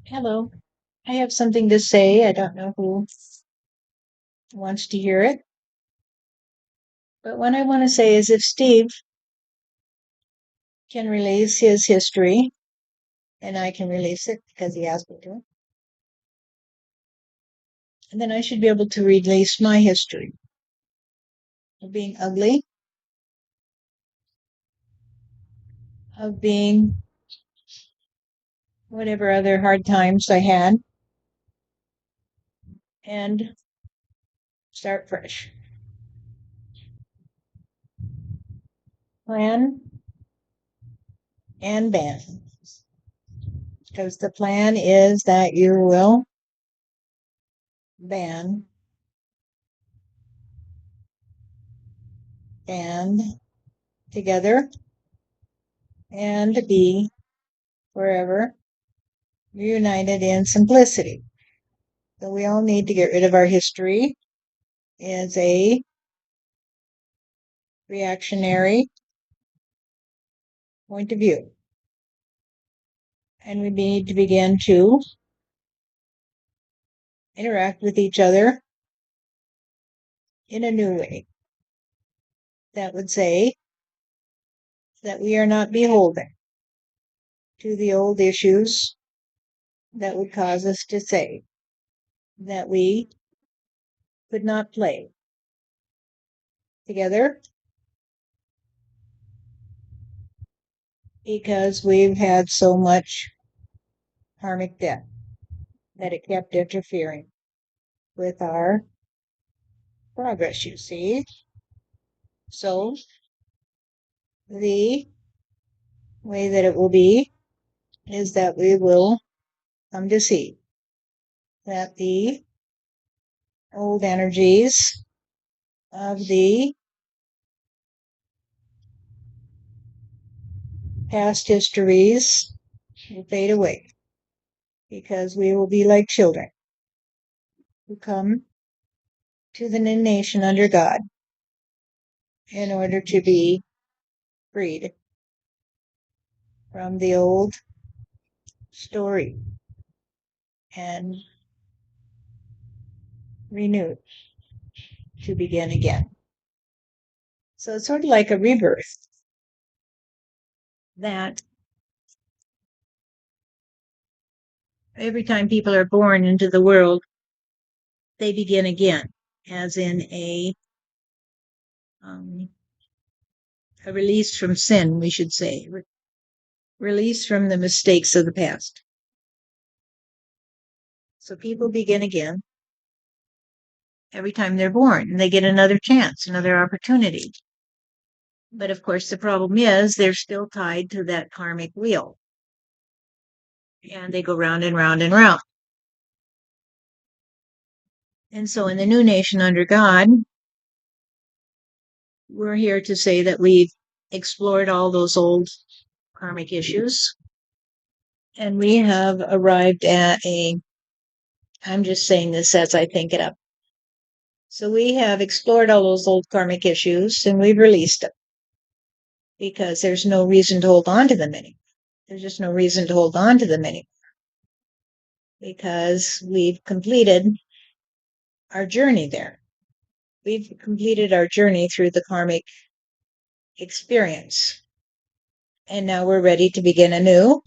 Hello. I have something to say. I don't know who wants to hear it, but what I want to say is if Steve can release his history, and I can release it because he asked me to, and then I should be able to release my history of being ugly, of being whatever other hard times I had, and start fresh. Plan and ban. Because the plan is that you will ban and together and be forever reunited in simplicity. So we all need to get rid of our history as a reactionary point of view. And we need to begin to interact with each other in a new way that would say that we are not beholden to the old issues that would cause us to say that we could not play together because we've had so much karmic debt that it kept interfering with our progress, you see. So the way that it will be is that we will come to see that the old energies of the past histories will fade away because we will be like children who come to the new nation under God in order to be freed from the old story and renewed to begin again. So it's sort of like a rebirth that every time people are born into the world, they begin again, as in um, a release from sin, we should say, release from the mistakes of the past. So people begin again every time they're born, and they get another chance, another opportunity. But of course, the problem is they're still tied to that karmic wheel, and they go round and round and round. And so in the new nation under God, we're here to say that we've explored all those old karmic issues, and we have arrived at I'm just saying this as I think it up. So we have explored all those old karmic issues and we've released them because there's no reason to hold on to them anymore. There's just no reason to hold on to them anymore because we've completed our journey there. We've completed our journey through the karmic experience. And now we're ready to begin anew.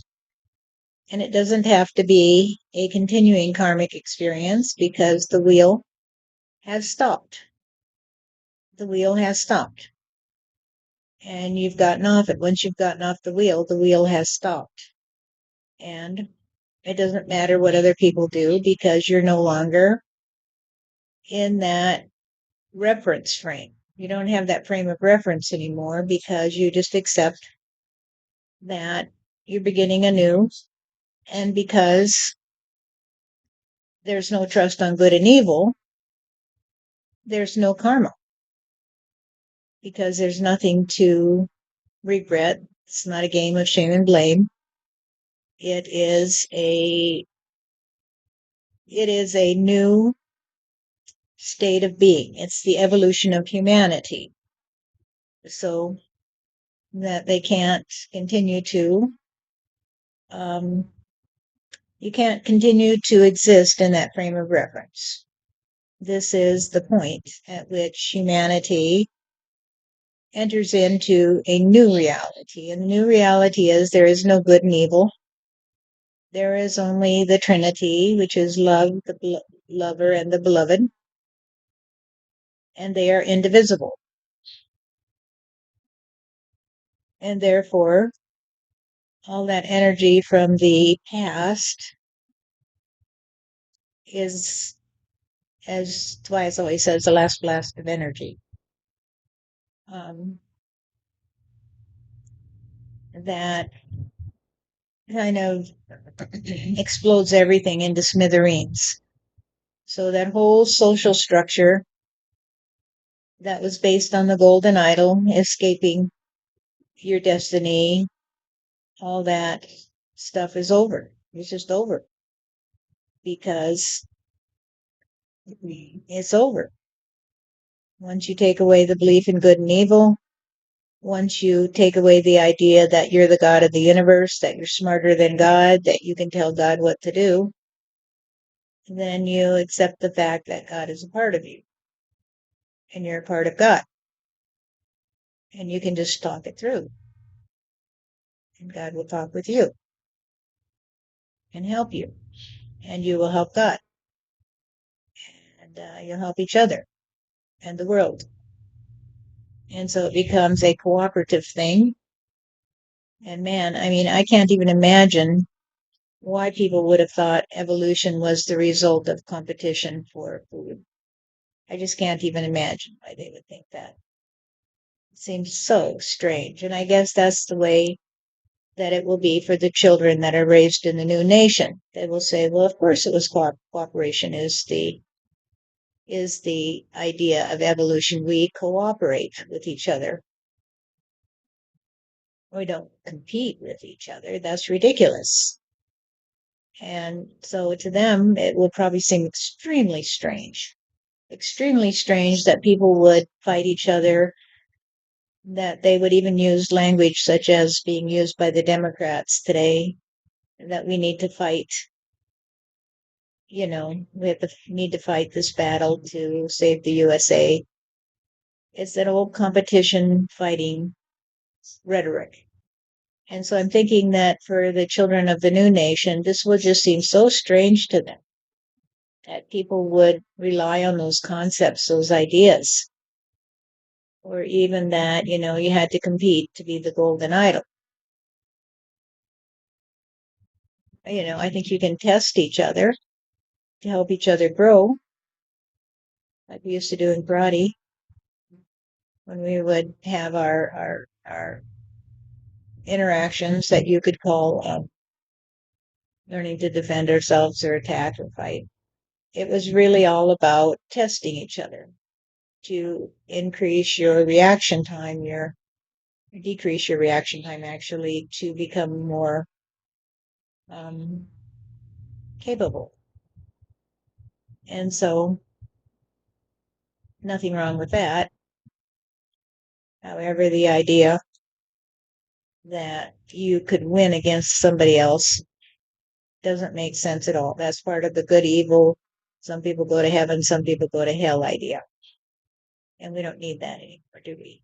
And it doesn't have to be a continuing karmic experience because the wheel has stopped. The wheel has stopped. And you've gotten off it. Once you've gotten off the wheel has stopped. And it doesn't matter what other people do because you're no longer in that reference frame. You don't have that frame of reference anymore because you just accept that you're beginning anew. And because there's no trust on good and evil, there's no karma because there's nothing to regret. It's not a game of shame and blame. It is a new state of being. It's the evolution of humanity. So that they can't continue to, You can't continue to exist in that frame of reference. This is the point at which humanity enters into a new reality. And the new reality is there is no good and evil. There is only the Trinity, which is love, the lover, and the beloved, and they are indivisible. And therefore, all that energy from the past is, as Tobias always says, the last blast of energy. That kind of explodes everything into smithereens. So that whole social structure that was based on the golden idol, escaping your destiny, all that stuff is over. It's just over because it's over. Once you take away the belief in good and evil, once you take away the idea that you're the God of the universe, that you're smarter than God, that you can tell God what to do, then you accept the fact that God is a part of you and you're a part of God. And you can just talk it through. And God will talk with you and help you. And you will help God. And you'll help each other and the world. And so it becomes a cooperative thing. And man, I mean, I can't even imagine why people would have thought evolution was the result of competition for food. I just can't even imagine why they would think that. It seems so strange. And I guess that's the way that it will be for the children that are raised in the new nation. They will say, well, of course it was cooperation is the idea of evolution. We cooperate with each other. We don't compete with each other. That's ridiculous. And so to them, it will probably seem extremely strange that people would fight each other, that they would even use language such as being used by the Democrats today, that we need to fight, need to fight this battle to save the USA. It's that old competition fighting rhetoric. And so I'm thinking that for the children of the new nation, this will just seem so strange to them that people would rely on those concepts, those ideas, or even that, you had to compete to be the golden idol. I think you can test each other to help each other grow, like we used to do in karate, when we would have our interactions that you could call learning to defend ourselves or attack or fight. It was really all about testing each other to increase your reaction time, decrease your reaction time actually, to become more um, capable. And so nothing wrong with that. However, the idea that you could win against somebody else doesn't make sense at all. That's part of the good evil. Some people go to heaven, some people go to hell idea. And we don't need that anymore, do we?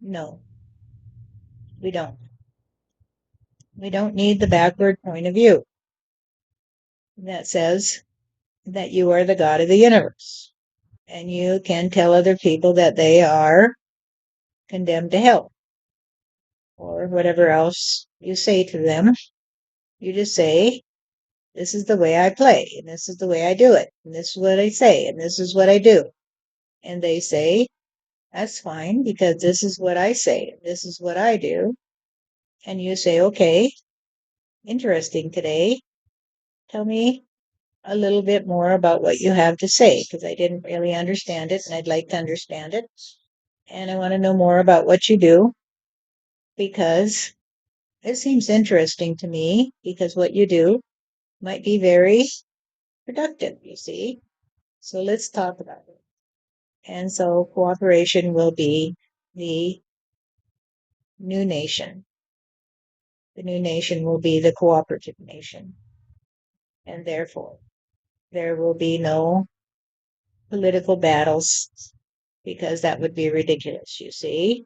No, we don't. We don't need the backward point of view that says that you are the God of the universe and you can tell other people that they are condemned to hell or whatever else you say to them. You just say, this is the way I play, and this is the way I do it, and this is what I say, and this is what I do. And they say, that's fine because this is what I say, and this is what I do. And you say, okay, interesting today. Tell me a little bit more about what you have to say because I didn't really understand it and I'd like to understand it. And I want to know more about what you do because it seems interesting to me because what you do might be very productive, you see. So let's talk about it. And so cooperation will be the new nation. The new nation will be the cooperative nation. And therefore, there will be no political battles because that would be ridiculous, you see,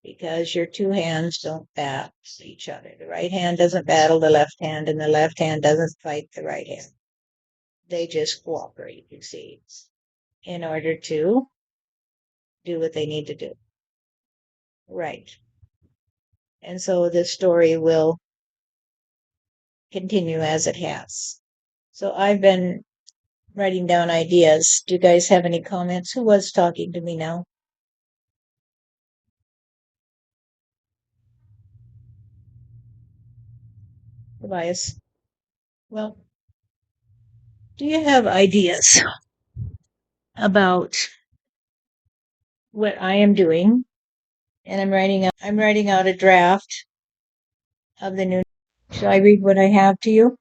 because your two hands don't battle each other. The right hand doesn't battle the left hand, and the left hand doesn't fight the right hand. They just cooperate, you see, in order to do what they need to do. Right. And so this story will continue as it has. So I've been writing down ideas. Do you guys have any comments? Who was talking to me now? Tobias. Well, do you have ideas about what I am doing? And I'm writing out a draft of the new. Shall I read what I have to you?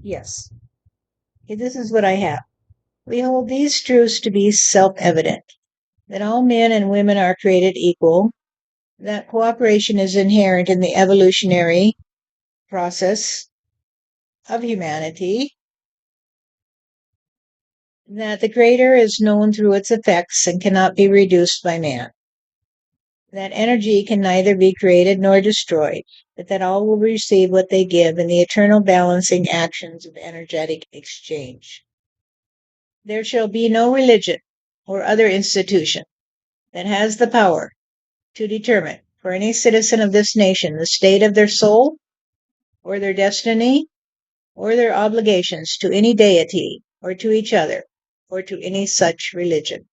Yes. Okay, this is what I have. We hold these truths to be self-evident, that all men and women are created equal, that cooperation is inherent in the evolutionary process of humanity, that the greater is known through its effects and cannot be reduced by man, that energy can neither be created nor destroyed, but that all will receive what they give in the eternal balancing actions of energetic exchange. There shall be no religion or other institution that has the power to determine for any citizen of this nation the state of their soul or their destiny or their obligations to any deity or to each other or to any such religion.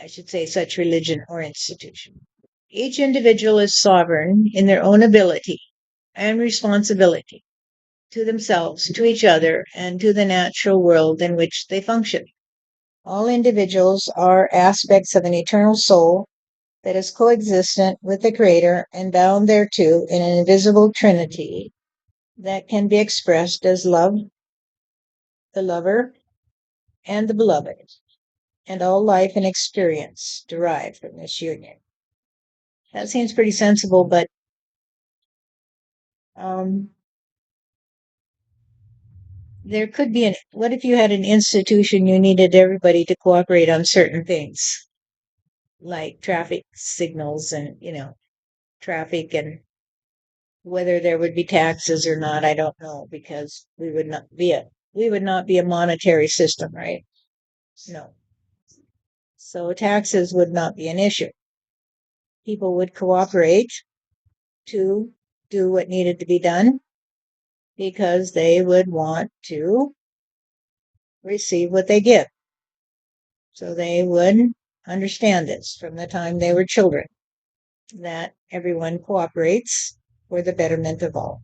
I should say such religion or institution. Each individual is sovereign in their own ability and responsibility to themselves, to each other, and to the natural world in which they function. All individuals are aspects of an eternal soul that is coexistent with the Creator and bound thereto in an invisible trinity that can be expressed as love, the lover, and the beloved, and all life and experience derive from this union. That seems pretty sensible, but there could be what if you had an institution you needed everybody to cooperate on certain things, like traffic signals and, traffic and whether there would be taxes or not, I don't know, because we would not be a monetary system, right? No. So taxes would not be an issue. People would cooperate to do what needed to be done because they would want to receive what they give. So they would understand this from the time they were children, that everyone cooperates for the betterment of all,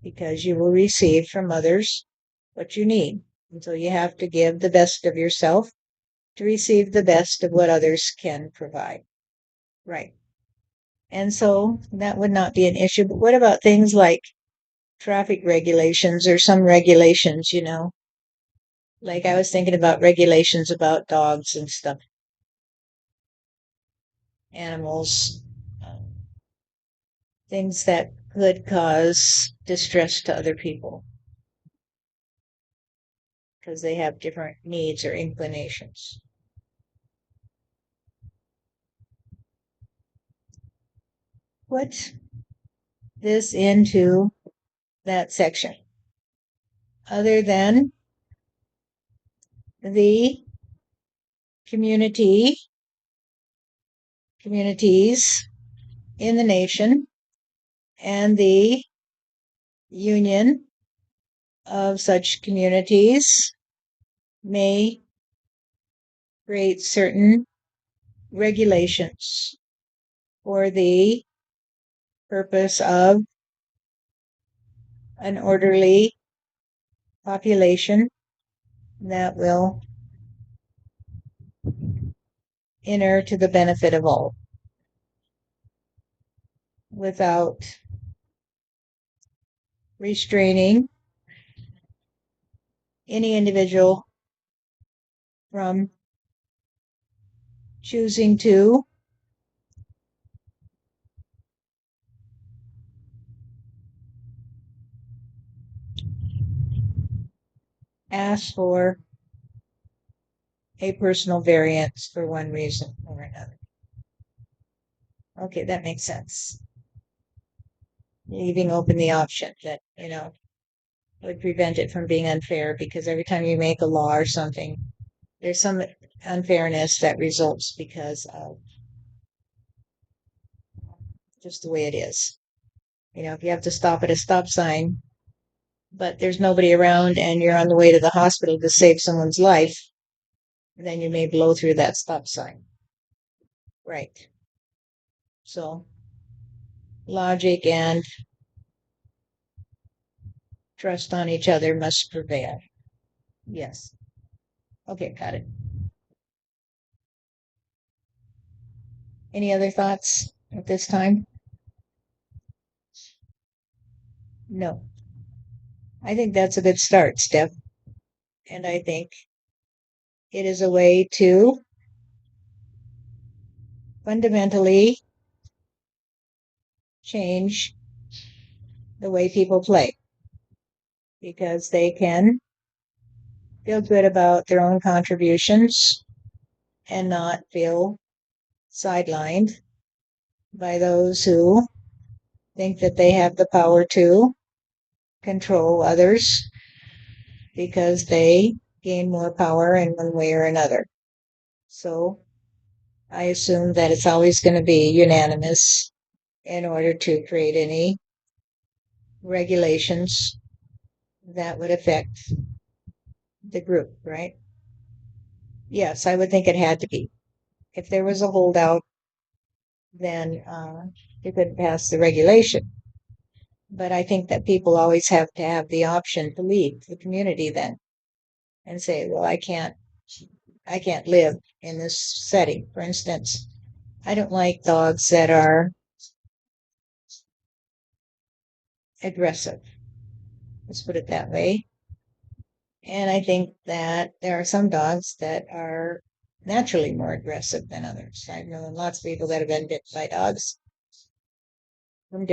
because you will receive from others what you need. And so you have to give the best of yourself to receive the best of what others can provide. Right. And so that would not be an issue. But what about things like traffic regulations or some regulations, Like I was thinking about regulations about dogs and stuff, animals, things that could cause distress to other people because they have different needs or inclinations. Put this into that section. Other than the communities in the nation and the union of such communities may create certain regulations for the purpose of an orderly population that will inure to the benefit of all without restraining any individual from choosing to ask for a personal variance for one reason or another. Okay, that makes sense. Leaving open the option that, would prevent it from being unfair because every time you make a law or something, there's some unfairness that results because of just the way it is. If you have to stop at a stop sign, but there's nobody around and you're on the way to the hospital to save someone's life, then you may blow through that stop sign. Right. So logic and trust on each other must prevail. Yes. Okay, got it. Any other thoughts at this time? No. I think that's a good start, Steph. And I think it is a way to fundamentally change the way people play because they can feel good about their own contributions and not feel sidelined by those who think that they have the power to control others because they gain more power in one way or another. So I assume that it's always going to be unanimous in order to create any regulations that would affect the group, right? Yes, I would think it had to be. If there was a holdout, then you couldn't pass the regulation. But I think that people always have to have the option to leave the community then and say, well, I can't live in this setting. For instance, I don't like dogs that are aggressive. Let's put it that way. And I think that there are some dogs that are naturally more aggressive than others. I've known lots of people that have been bit by dogs from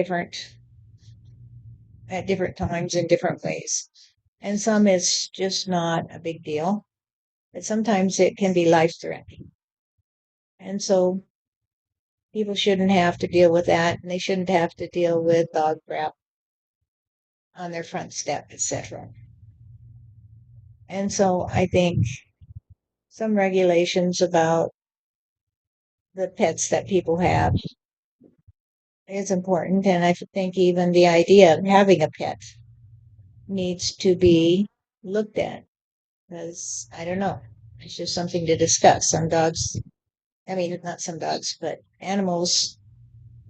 at different times in different ways. And some it's just not a big deal, but sometimes it can be life threatening. And so people shouldn't have to deal with that, and they shouldn't have to deal with dog crap on their front step, etc. And so I think some regulations about the pets that people have is important. And I think even the idea of having a pet needs to be looked at because I don't know, it's just something to discuss. Some dogs, I mean, not some dogs, but animals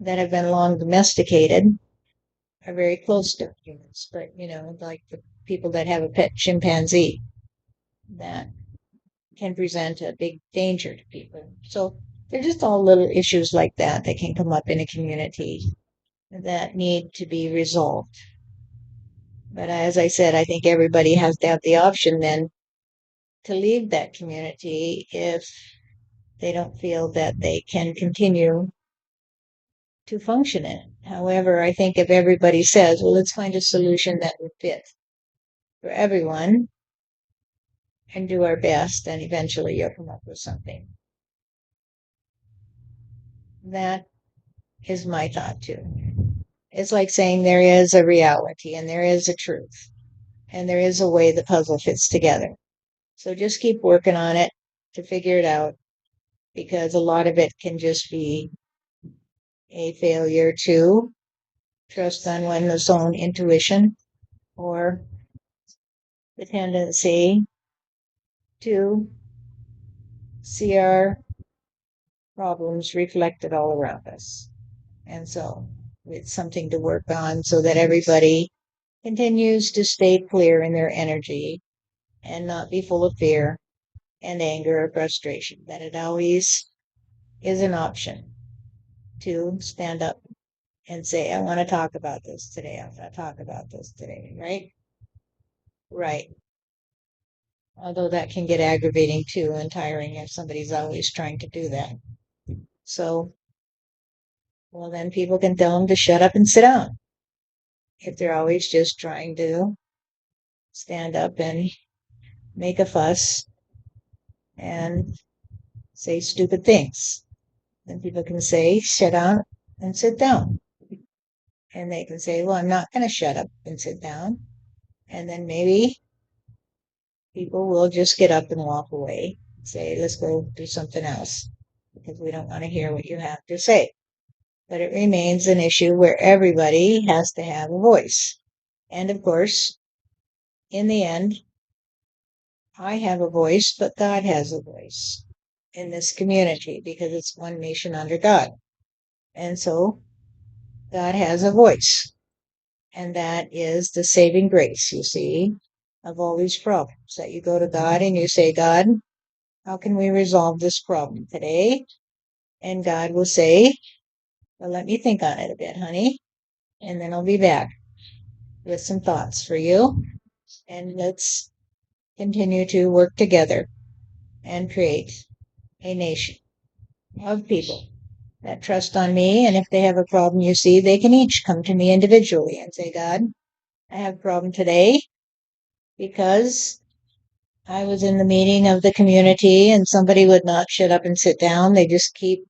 that have been long domesticated are very close to humans. But, like the people that have a pet chimpanzee that can present a big danger to people. So they're just all little issues like that that can come up in a community that need to be resolved. But as I said, I think everybody has to have the option then to leave that community if they don't feel that they can continue to function in it. However, I think if everybody says, well, let's find a solution that would fit for everyone and do our best, then eventually you'll come up with something. That is my thought too. It's like saying there is a reality and there is a truth and there is a way the puzzle fits together. So just keep working on it to figure it out because a lot of it can just be a failure to trust on one's own intuition or the tendency to see our problems reflected all around us. And so it's something to work on so that everybody continues to stay clear in their energy and not be full of fear and anger or frustration, that it always is an option to stand up and say, I want to talk about this today. I want to talk about this today, right? Right. Although that can get aggravating too and tiring if somebody's always trying to do that. So, well, then people can tell them to shut up and sit down if they're always just trying to stand up and make a fuss and say stupid things. Then people can say, shut down and sit down. And they can say, well, I'm not going to shut up and sit down. And then maybe people will just get up and walk away, say, let's go do something else because we don't want to hear what you have to say. But it remains an issue where everybody has to have a voice. And of course, in the end, I have a voice, but God has a voice in this community because it's one nation under God. And so God has a voice. And that is the saving grace, you see, of all these problems that you go to God and you say, God, how can we resolve this problem today? And God will say, well, let me think on it a bit, honey. And then I'll be back with some thoughts for you. And let's continue to work together and create a nation of people that trust on me. And if they have a problem, you see, they can each come to me individually and say, God, I have a problem today because I was in the meeting of the community and somebody would not shut up and sit down. They just keep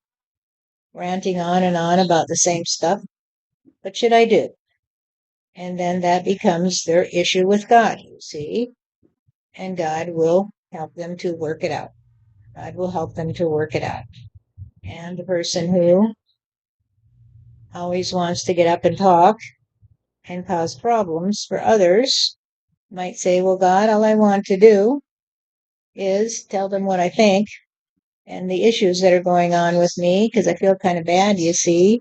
ranting on about the same stuff. What should I do? And then that becomes their issue with God, you see. And God will help them to work it out. God will help them to work it out. And the person who always wants to get up and talk and cause problems for others might say, well, God, all I want to do is tell them what I think and the issues that are going on with me because I feel kind of bad, you see,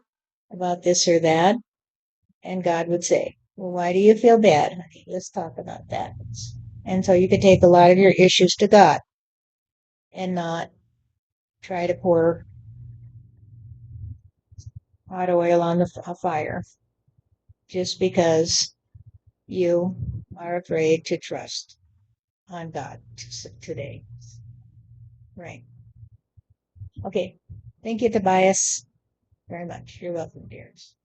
about this or that. And God would say, well, why do you feel bad, honey? Let's talk about that. And so you could take a lot of your issues to God and not try to pour hot oil on the fire just because you are afraid to trust on God today. Right. Okay. Thank you, Tobias, very much. You're welcome, dears.